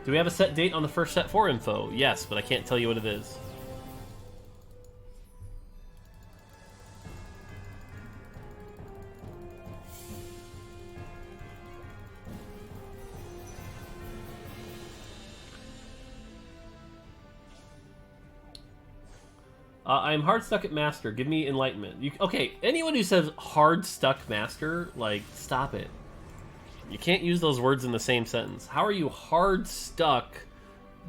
Do we have a set date on the first set 4 info? Yes, but I can't tell you what it is. I'm hard stuck at Master. Give me enlightenment. Okay, anyone who says hard stuck Master, like, stop it. You can't use those words in the same sentence. How are you hard stuck,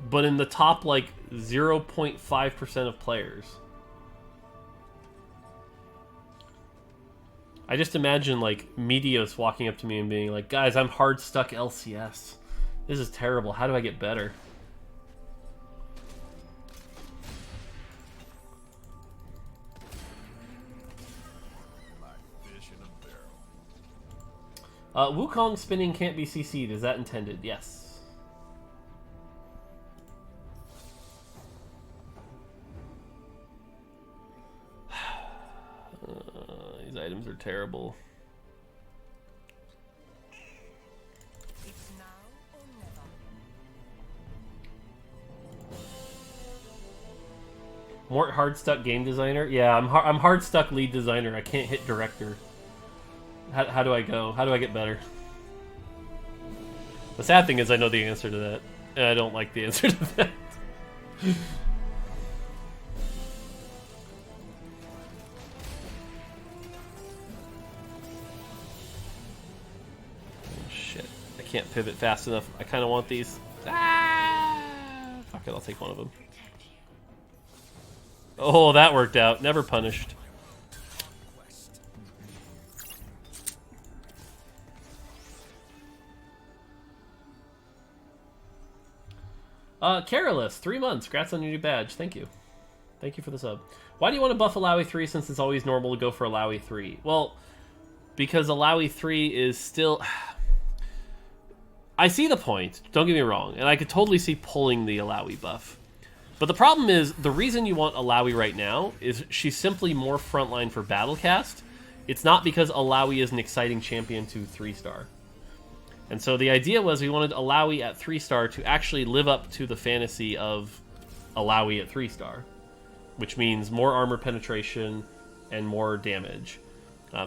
but in the top, like, 0.5% of players? I just imagine, like, Medios walking up to me and being like, guys, I'm hard stuck LCS. This is terrible. How do I get better? Wukong spinning can't be CC'd. Is that intended? Yes. These items are terrible. It's now or never. Mort hard stuck game designer? Yeah, I'm hard stuck lead designer. I can't hit director. How do I go? How do I get better? The sad thing is I know the answer to that, and I don't like the answer to that. Oh, shit. I can't pivot fast enough. I kind of want these. Ah! Fuck it, I'll take one of them. Oh, that worked out. Never punished. Carolus, 3 months. Congrats on your new badge. Thank you. Thank you for the sub. Why do you want to buff Alawi 3 since it's always normal to go for Alawi 3? Well, because Alawi 3 is still... I see the point, don't get me wrong, and I could totally see pulling the Alawi buff. But the problem is, the reason you want Alawi right now is she's simply more frontline for Battlecast. It's not because Alawi is an exciting champion to 3-star. And so the idea was we wanted Alawi at 3-star to actually live up to the fantasy of Alawi at 3-star, which means more armor penetration and more damage.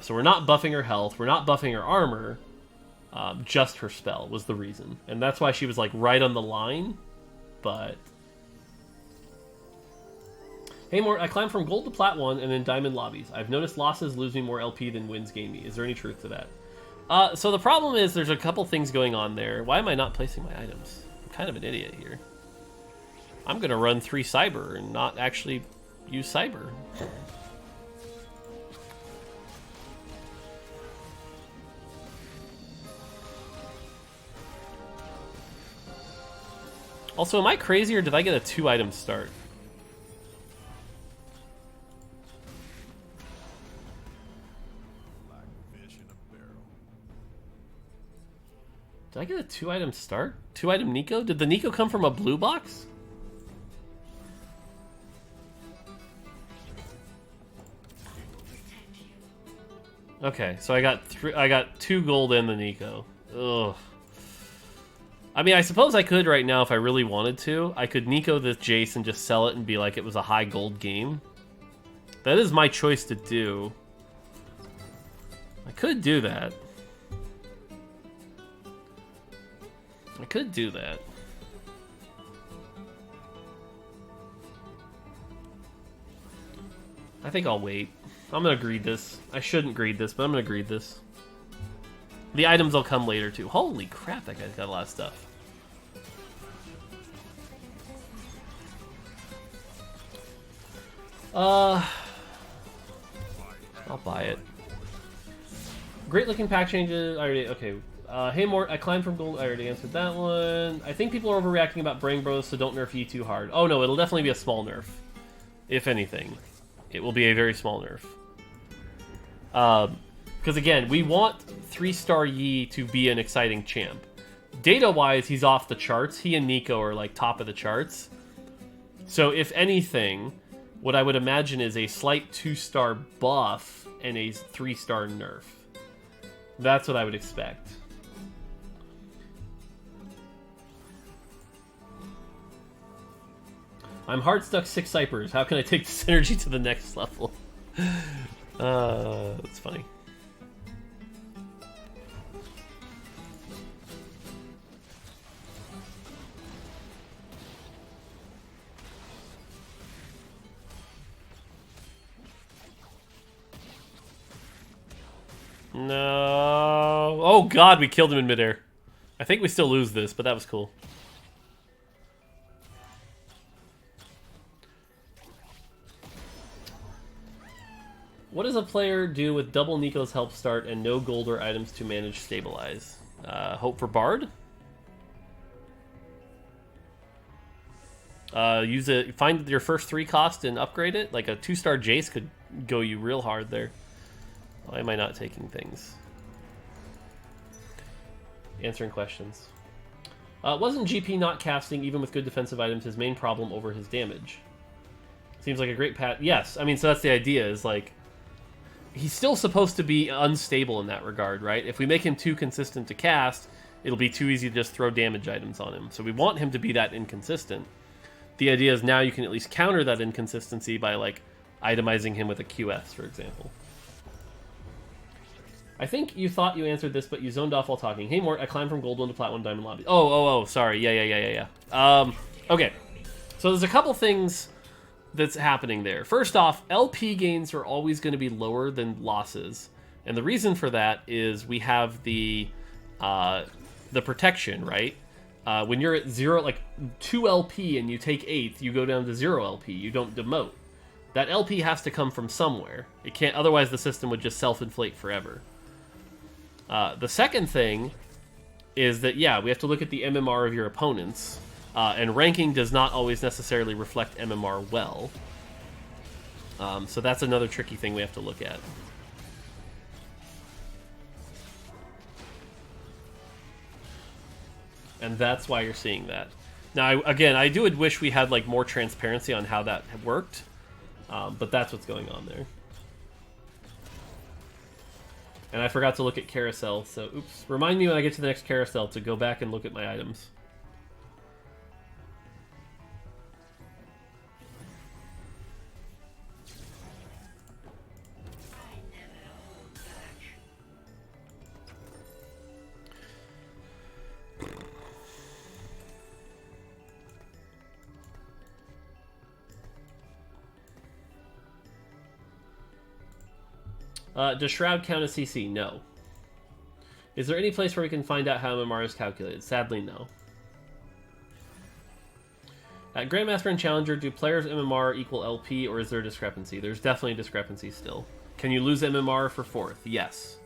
So we're not buffing her health, we're not buffing her armor, just her spell was the reason. And that's why she was like right on the line, but... Hey Mort, I climbed from gold to plat 1 and then diamond lobbies. I've noticed losses lose me more LP than wins gain me. Is there any truth to that? So the problem is there's a couple things going on there. Why am I not placing my items? I'm kind of an idiot here. I'm going to run 3 cyber and not actually use cyber. Also, am I crazy or did I get a 2-item start? Did I get a 2-item start? 2-item Nico? Did the Nico come from a blue box? Okay, so I got 2 gold and the Nico. Ugh. I mean, I suppose I could right now if I really wanted to. I could Nico this Jace and just sell it and be like it was a high gold game. That is my choice to do. I could do that. I could do that. I think I'll wait. I'm gonna greed this. I shouldn't greed this, but I'm gonna greed this. The items will come later too. Holy crap, that guy's got a lot of stuff. I'll buy it. Great looking pack changes. I already, okay. Hey Mort, I climbed from gold. I already answered that one. I think people are overreacting about Brain Bros, so don't nerf E too hard. Oh no, it'll definitely be a small nerf. If anything. It will be a very small nerf. Because again, we want 3-star Yi to be an exciting champ. Data-wise, he's off the charts. He and Nico are like top of the charts. So if anything, what I would imagine is a slight 2-star buff and a 3-star nerf. That's what I would expect. I'm hard stuck 6 Cypers. How can I take this energy to the next level? That's funny. No. Oh god, we killed him in midair. I think we still lose this, but that was cool. What does a player do with double Nico's help start and no gold or items to manage stabilize? Hope for Bard? Use it. Find your first 3 cost and upgrade it. Like a 2-star Jace could go you real hard there. Why am I not taking things? Answering questions. Wasn't GP not casting, even with good defensive items, his main problem over his damage? Seems like a great pat. Yes, I mean, so that's the idea, is like, he's still supposed to be unstable in that regard, right? If we make him too consistent to cast, it'll be too easy to just throw damage items on him. So we want him to be that inconsistent. The idea is now you can at least counter that inconsistency by, like, itemizing him with a QS, for example. I think you thought you answered this, but you zoned off while talking. Hey, Mort, I climbed from Gold 1 to Plat 1 Diamond Lobby. Oh, sorry. Yeah. Okay. So there's a couple things that's happening there. First off, LP gains are always going to be lower than losses. And the reason for that is we have the protection, right? When you're at 0, like 2 LP and you take 8th, you go down to 0 LP. You don't demote. That LP has to come from somewhere. It can't, otherwise the system would just self-inflate forever. The second thing is that, yeah, we have to look at the MMR of your opponents, and ranking does not always necessarily reflect MMR well. So that's another tricky thing we have to look at. And that's why you're seeing that. Now, again, I do wish we had like more transparency on how that worked, but that's what's going on there. And I forgot to look at carousel, so oops. Remind me when I get to the next carousel to go back and look at my items. Does Shroud count as CC? No. Is there any place where we can find out how MMR is calculated? Sadly, no. At Grandmaster and Challenger, do players' MMR equal LP, or is there a discrepancy? There's definitely a discrepancy still. Can you lose MMR for 4th? Yes.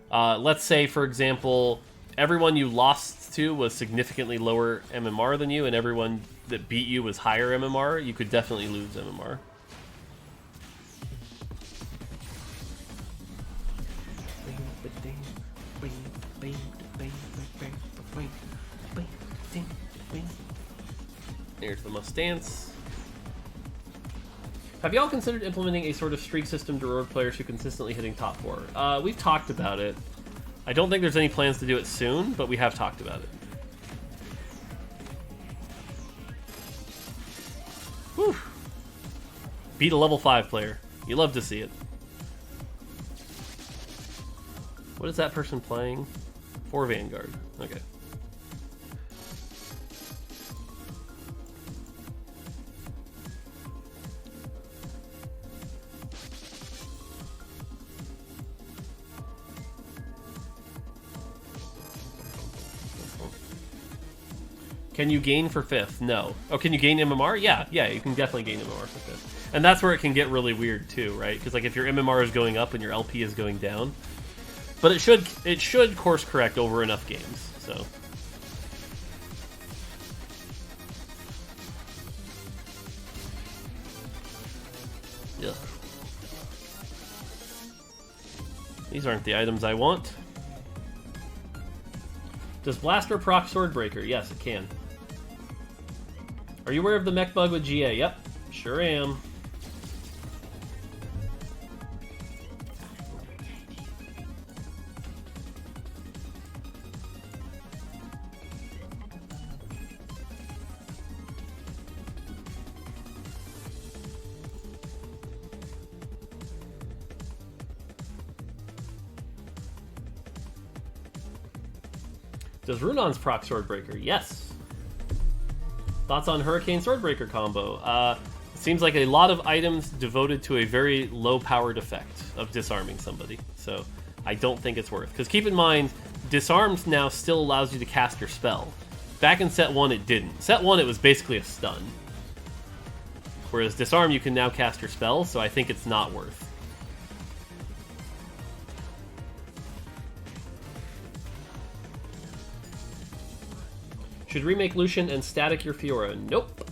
Let's say, for example, everyone you lost to was significantly lower MMR than you, and everyone that beat you was higher MMR. You could definitely lose MMR. Here's the must dance. Have y'all considered implementing a sort of streak system to reward players who consistently hitting top 4? We've talked about it. I don't think there's any plans to do it soon, but we have talked about it. Whew. Beat a level 5 player. You love to see it. What is that person playing? 4 Vanguard. Okay. Can you gain for 5th? No. Oh, can you gain MMR? Yeah, you can definitely gain MMR for 5th. And that's where it can get really weird too, right? Because like if your MMR is going up and your LP is going down, but it should course correct over enough games. So. Yeah. These aren't the items I want. Does Blaster proc Swordbreaker? Yes, it can. Are you aware of the mech bug with GA? Yep, sure am. Does Runon's proc Swordbreaker? Yes. Thoughts on Hurricane Swordbreaker combo? Seems like a lot of items devoted to a very low-powered effect of disarming somebody. So I don't think it's worth. Because keep in mind, Disarmed now still allows you to cast your spell. Back in set 1, it didn't. Set 1, it was basically a stun. Whereas Disarm, you can now cast your spell, so I think it's not worth. Should remake Lucian and static your Fiora? Nope.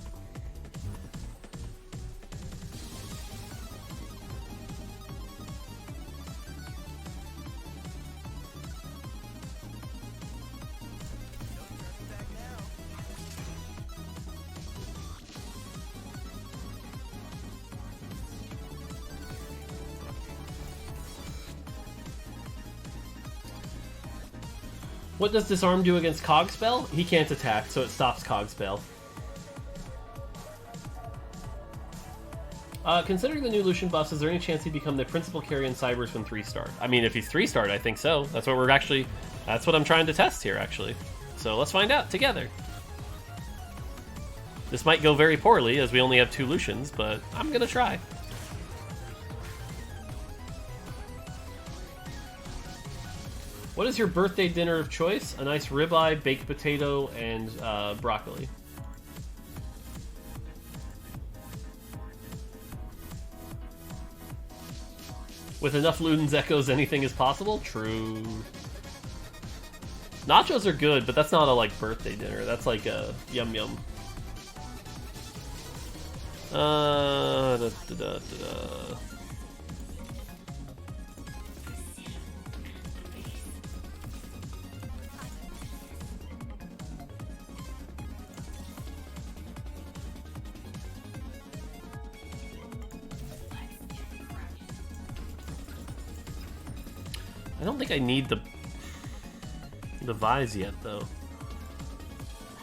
What does Disarm do against Cog Spell? He can't attack, so it stops Cog Spell. Considering the new Lucian buffs, is there any chance he'd become the principal carry in Cybers when 3-starred? I mean, if he's 3-starred, I think so. That's what I'm trying to test here, actually. So let's find out together. This might go very poorly, as we only have 2 Lucians, but I'm gonna try. What is your birthday dinner of choice? A nice ribeye, baked potato, and broccoli. With enough Luden's Echoes, anything is possible? True. Nachos are good, but that's not a, like, birthday dinner. That's like a yum yum. Da, da, da, da, da. I don't think I need the Vise yet, though.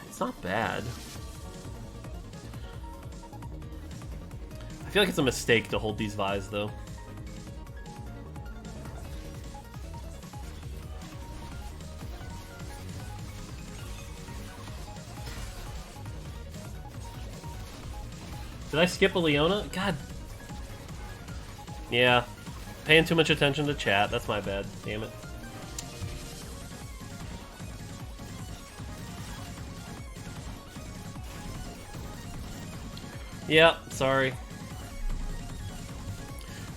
It's not bad. I feel like it's a mistake to hold these Vise, though. Did I skip a Leona? God. Yeah. Paying too much attention to chat. That's my bad. Damn it. Yeah, sorry.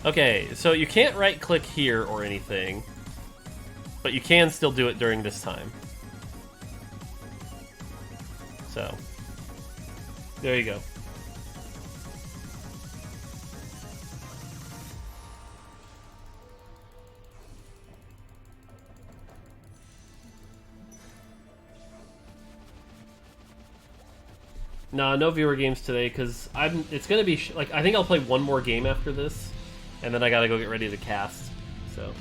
Okay, so you can't right-click here or anything, but you can still do it during this time. So, there you go. No, no viewer games today, because it's gonna be like, I think I'll play one more game after this, and then I gotta go get ready to cast. So.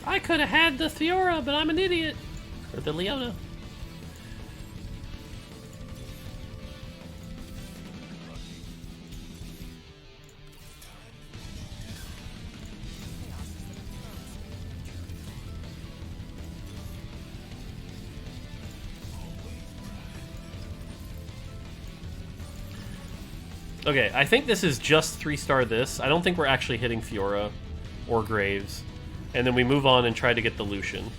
I could have had the Fiora, but I'm an idiot. Or the Leona. Okay, I think this is just 3-star this. I don't think we're actually hitting Fiora or Graves. And then we move on and try to get the Lucian.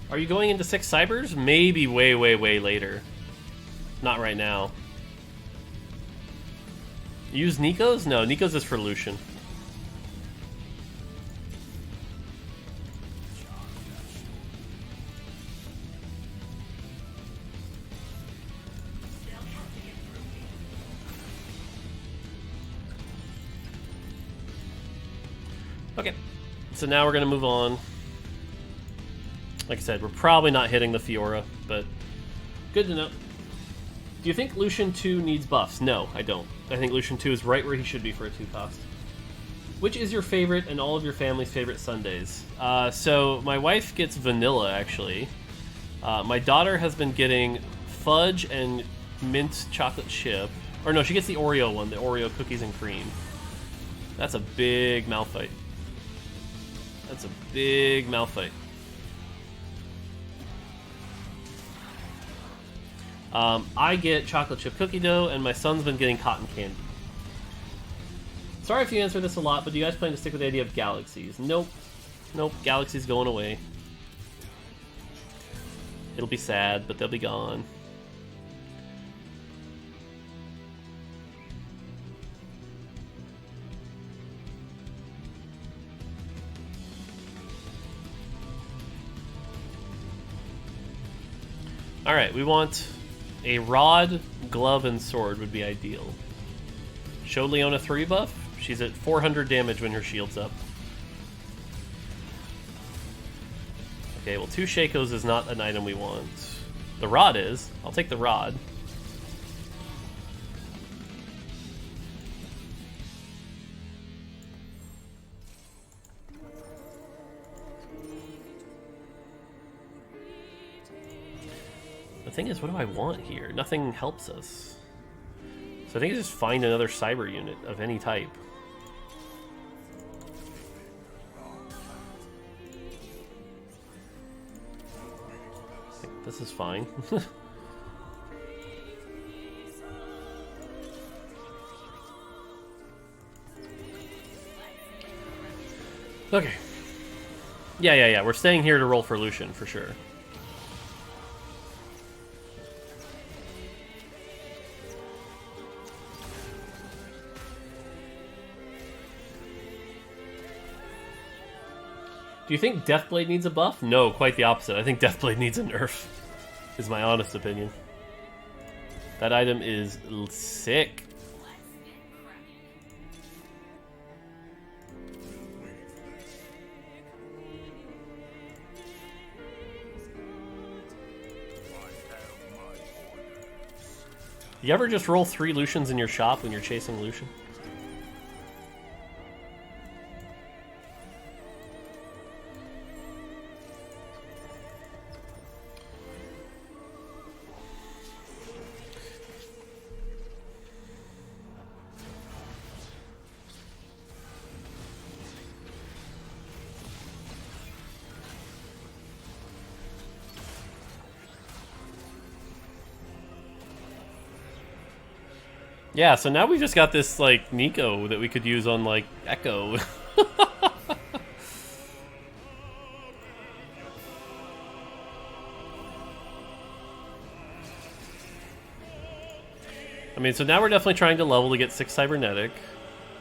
Are you going into 6 Cybers? Maybe way, way, way later. Not right now. Use Nico's? No, Nico's is for Lucian. Okay, so now we're gonna move on. Like I said, we're probably not hitting the Fiora, but good to know. Do you think Lucian 2 needs buffs? No, I don't. I think Lucian 2 is right where he should be for a 2-cost. Which is your favorite and all of your family's favorite Sundays? So my wife gets vanilla, actually. My daughter has been getting fudge and mint chocolate chip. Or no, she gets the Oreo one, the Oreo cookies and cream. That's a big mouth fight. That's a big mouth fight. I get chocolate chip cookie dough, and my son's been getting cotton candy. Sorry if you answer this a lot, but do you guys plan to stick with the idea of Galaxies? Nope. Nope, Galaxies going away. It'll be sad, but they'll be gone. Alright, we want a rod, glove, and sword would be ideal. Show Leona 3 buff. She's at 400 damage when her shield's up. Okay, well 2 Shakos is not an item we want. The rod is. I'll take the rod. The thing is, what do I want here? Nothing helps us. So I think I just find another cyber unit of any type. I think this is fine. Okay. Yeah. We're staying here to roll for Lucian, for sure. Do you think Deathblade needs a buff? No, quite the opposite. I think Deathblade needs a nerf, is my honest opinion. That item is sick. You ever just roll 3 Lucians in your shop when you're chasing Lucian? Yeah, so now we've just got this, like, Nico that we could use on, like, Echo. I mean, so now we're definitely trying to level to get 6 cybernetic,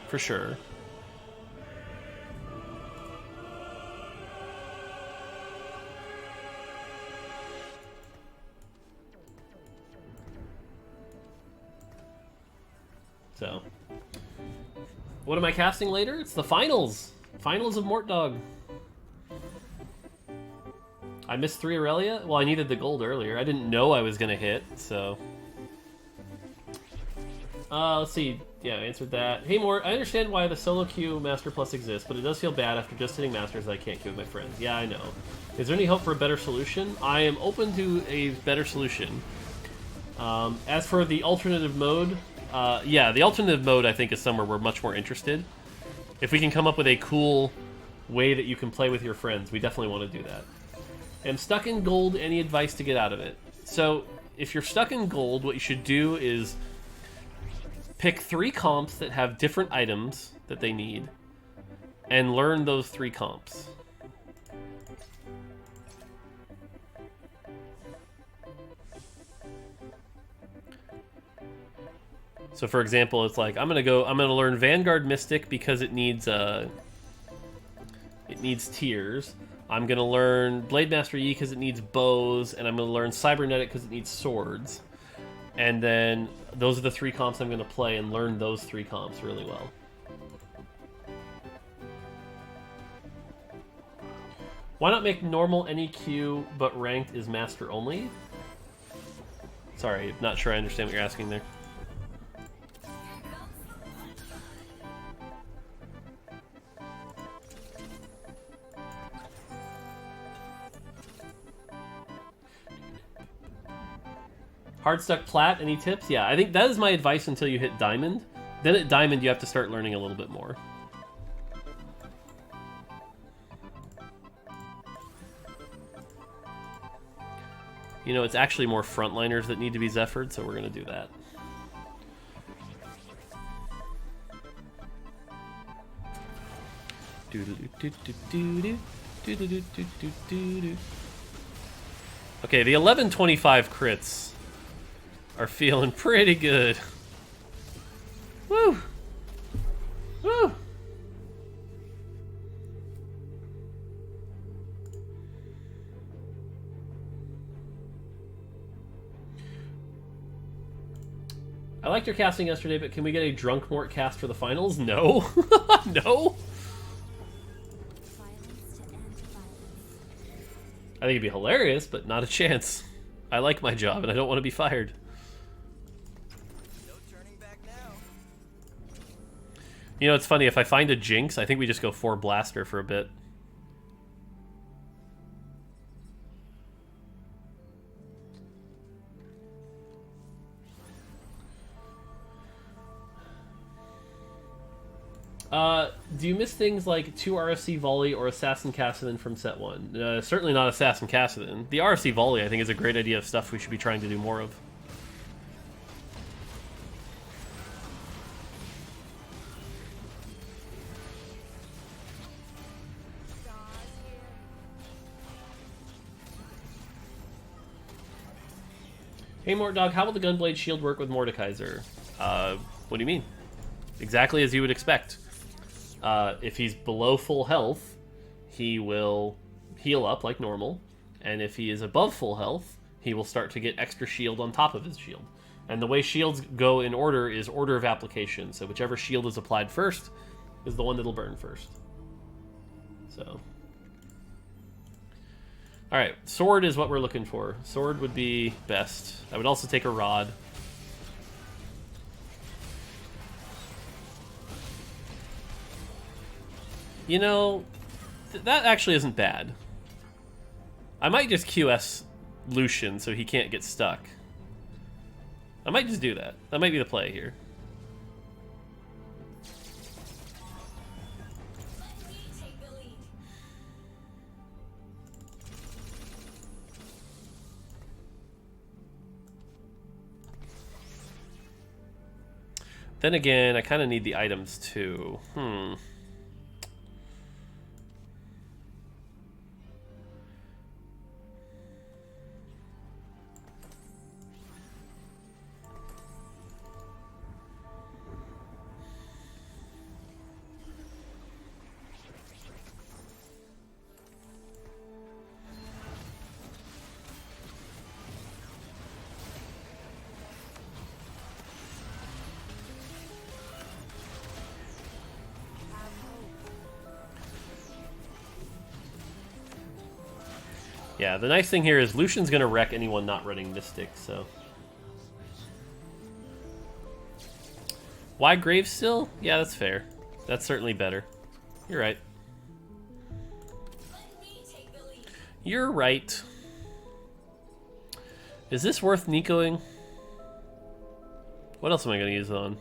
for sure. So, what am I casting later? It's the finals! Finals of Mortdog. I missed 3 Aurelia? Well, I needed the gold earlier. I didn't know I was going to hit, so... let's see. Yeah, I answered that. Hey, Mort, I understand why the solo queue Master Plus exists, but it does feel bad after just hitting Masters that I can't queue with my friends. Yeah, I know. Is there any hope for a better solution? I am open to a better solution. As for the alternative mode... yeah, the alternative mode, I think, is somewhere we're much more interested. If we can come up with a cool way that you can play with your friends, we definitely want to do that. I'm stuck in gold. Any advice to get out of it? So, if you're stuck in gold, what you should do is pick 3 comps that have different items that they need, and learn those 3 comps. So for example, it's like I'm gonna learn Vanguard Mystic because it needs tiers. I'm gonna learn Blade Master Yi because it needs bows, and I'm gonna learn Cybernetic because it needs swords. And then those are the 3 comps I'm gonna play and learn those 3 comps really well. Why not make normal any queue, but ranked is master only? Sorry, not sure I understand what you're asking there. Hard stuck plat, any tips? Yeah, I think that is my advice until you hit diamond. Then at diamond you have to start learning a little bit more. You know, it's actually more frontliners that need to be Zephyred, so we're going to do that. Okay, the 1125 crits are feeling pretty good. Woo! Woo! I liked your casting yesterday, but can we get a drunk Mort cast for the finals? No. No. I think it'd be hilarious, but not a chance. I like my job, and I don't want to be fired. No turning back now. You know, it's funny. If I find a Jinx, I think we just go 4 Blaster for a bit. Do you miss things like 2 RFC Volley or Assassin Cassidon from set 1? Certainly not Assassin Cassidon. The RFC Volley, I think, is a great idea of stuff we should be trying to do more of. Hey Mortdog, how will the Gunblade shield work with Mordekaiser? What do you mean? Exactly as you would expect. If he's below full health, he will heal up like normal, and if he is above full health, he will start to get extra shield on top of his shield. And the way shields go in order is order of application, so whichever shield is applied first is the one that'll burn first. So... Alright, sword is what we're looking for. Sword would be best. I would also take a rod. You know, that actually isn't bad. I might just QS Lucian so he can't get stuck. I might just do that. That might be the play here. Then again, I kind of need the items too. Yeah, the nice thing here is Lucian's going to wreck anyone not running Mystic, so... Why Grave still? Yeah, that's fair. That's certainly better. You're right. You're right. Is this worth Nicoing? What else am I going to use it on?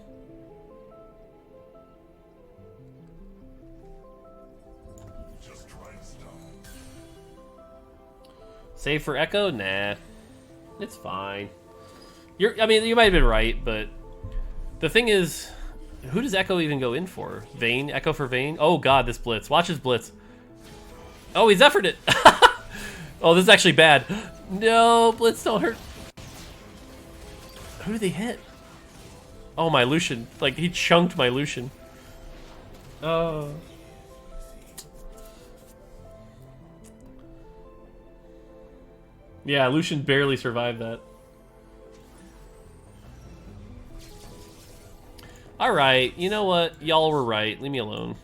Save for Echo? Nah. It's fine. I mean, you might have been right, but... The thing is... Who does Echo even go in for? Vayne? Echo for Vayne? Oh god, this Blitz. Watch his Blitz. Oh, he's efforted it! Oh, this is actually bad. No, Blitz don't hurt. Who did they hit? Oh, my Lucian. Like, he chunked my Lucian. Oh... Yeah, Lucian barely survived that. Alright, you know what? Y'all were right. Leave me alone.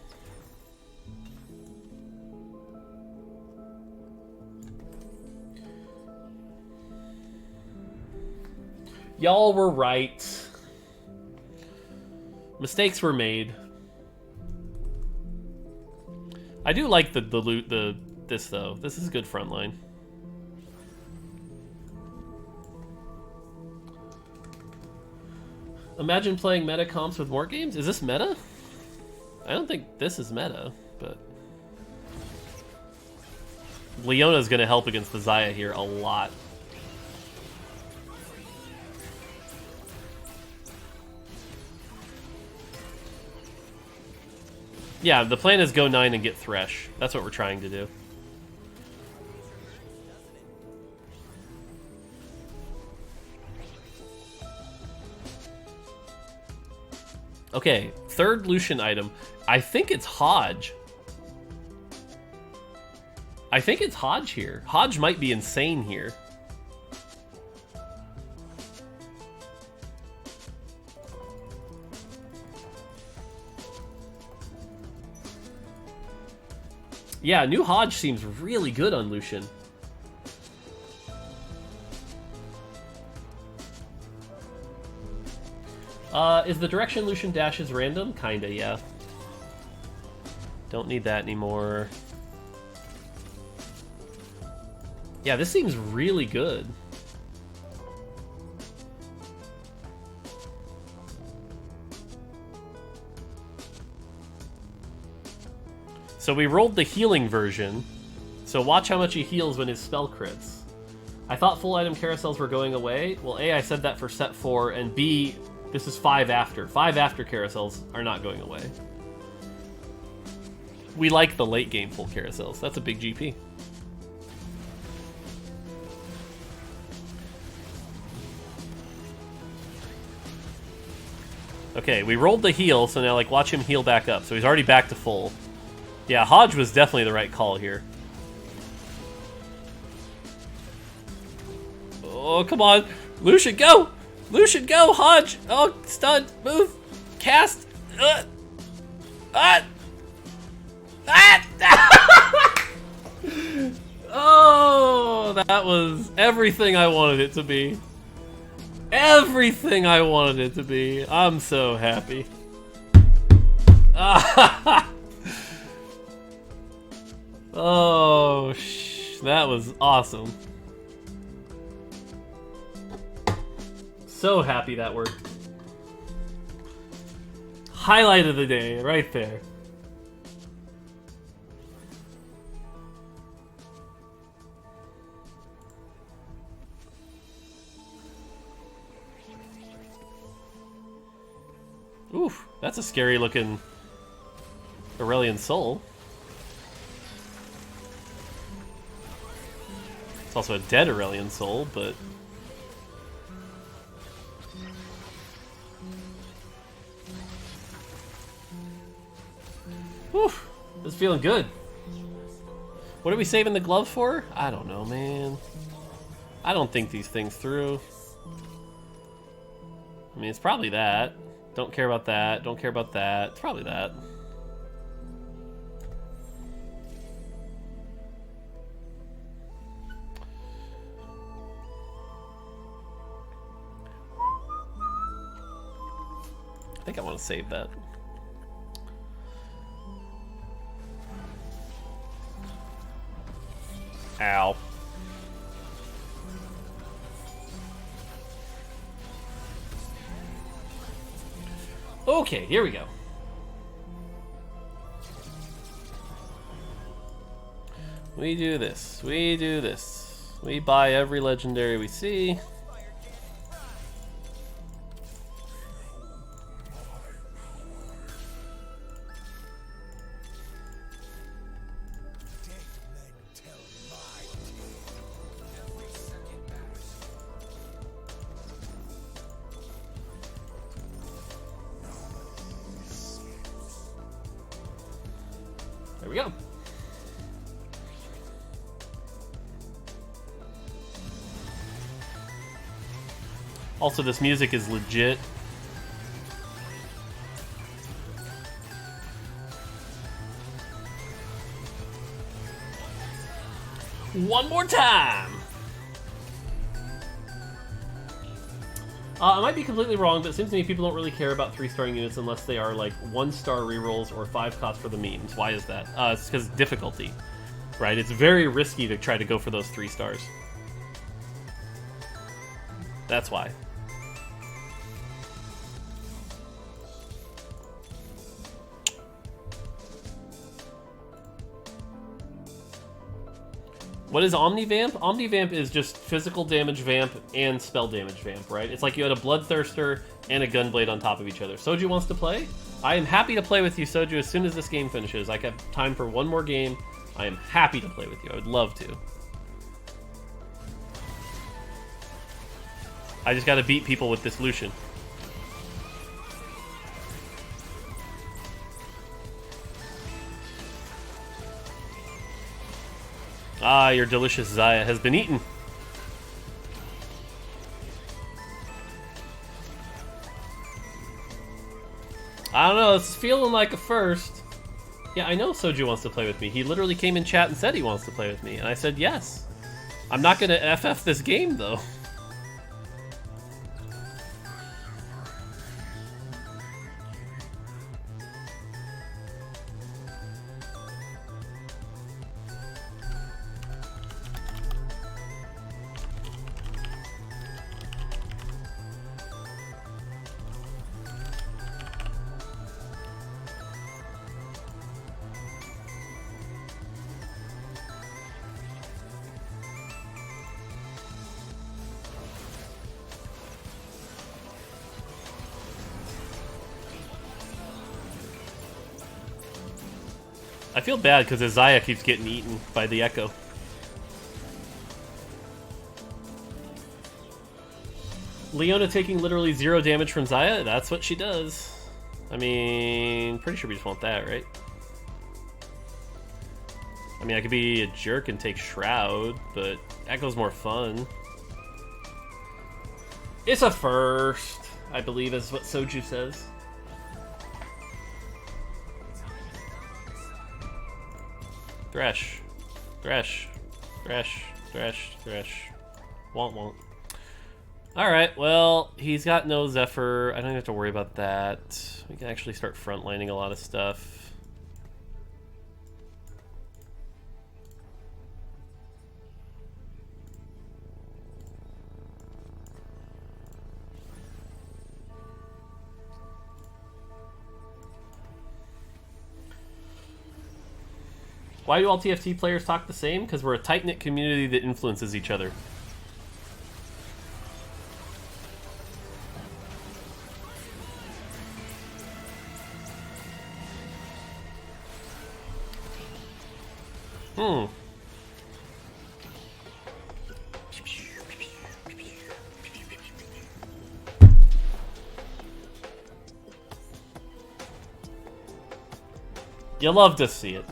Y'all were right. Mistakes were made. I do like the loot, this though. This is a good front line. Imagine playing meta comps with more games. Is this meta? I don't think this is meta, but Leona's gonna help against the Xayah here a lot. Yeah, the plan is go 9 and get Thresh. That's what we're trying to do. Okay, third Lucian item. I think it's Hodge. I think it's Hodge here. Hodge might be insane here. Yeah, new Hodge seems really good on Lucian. Is the direction Lucian dashes random? Kinda, yeah. Don't need that anymore. Yeah, this seems really good. So we rolled the healing version. So watch how much he heals when his spell crits. I thought full item carousels were going away. Well, A, I said that for set 4, and B, this is 5 after. 5 after carousels are not going away. We like the late game full carousels. That's a big GP. Okay, we rolled the heal, so now like watch him heal back up. So he's already back to full. Yeah, Hodge was definitely the right call here. Oh, come on. Lucian, go! Lucian, go! Hodge! Oh, stun! Move! Cast! Oh, that was everything I wanted it to be. Everything I wanted it to be. I'm so happy. Oh, that was awesome. So happy that worked. Highlight of the day, right there. Oof, that's a scary looking Aurelian Soul. It's also a dead Aurelian Soul, but... Whew, this is feeling good. What are we saving the glove for? I don't know, man. I don't think these things through. I mean, it's probably that. Don't care about that. Don't care about that. It's probably that. I think I want to save that. Ow. Okay, here we go. We do this. We do this. We buy every legendary we see. There we go. Also, this music is legit. One more time. I might be completely wrong, but it seems to me people don't really care about 3-star units unless they are like 1-star rerolls or 5 cost for the memes. Why is that? It's because difficulty, right? It's very risky to try to go for those 3 stars. That's why. What is Omnivamp? Omnivamp is just physical damage vamp and spell damage vamp, right? It's like you had a Bloodthirster and a Gunblade on top of each other. Soju wants to play? I am happy to play with you, Soju, as soon as this game finishes. I have time for one more game. I am happy to play with you. I would love to. I just gotta beat people with this Lucian. Ah, your delicious Xayah has been eaten. I don't know, it's feeling like a first. Yeah, I know Soju wants to play with me. He literally came in chat and said he wants to play with me, and I said yes. I'm not gonna FF this game, though. I feel bad because his Xayah keeps getting eaten by the Echo. Leona taking literally 0 damage from Xayah? That's what she does. I mean, pretty sure we just want that, right? I mean, I could be a jerk and take Shroud, but Echo's more fun. It's a first, I believe is what Soju says. Thresh. Thresh. Thresh. Thresh. Thresh. Won't. Alright, well, he's got no Zephyr. I don't have to worry about that. We can actually start frontlining a lot of stuff. Why do all TFT players talk the same? Because we're a tight-knit community that influences each other. You love to see it.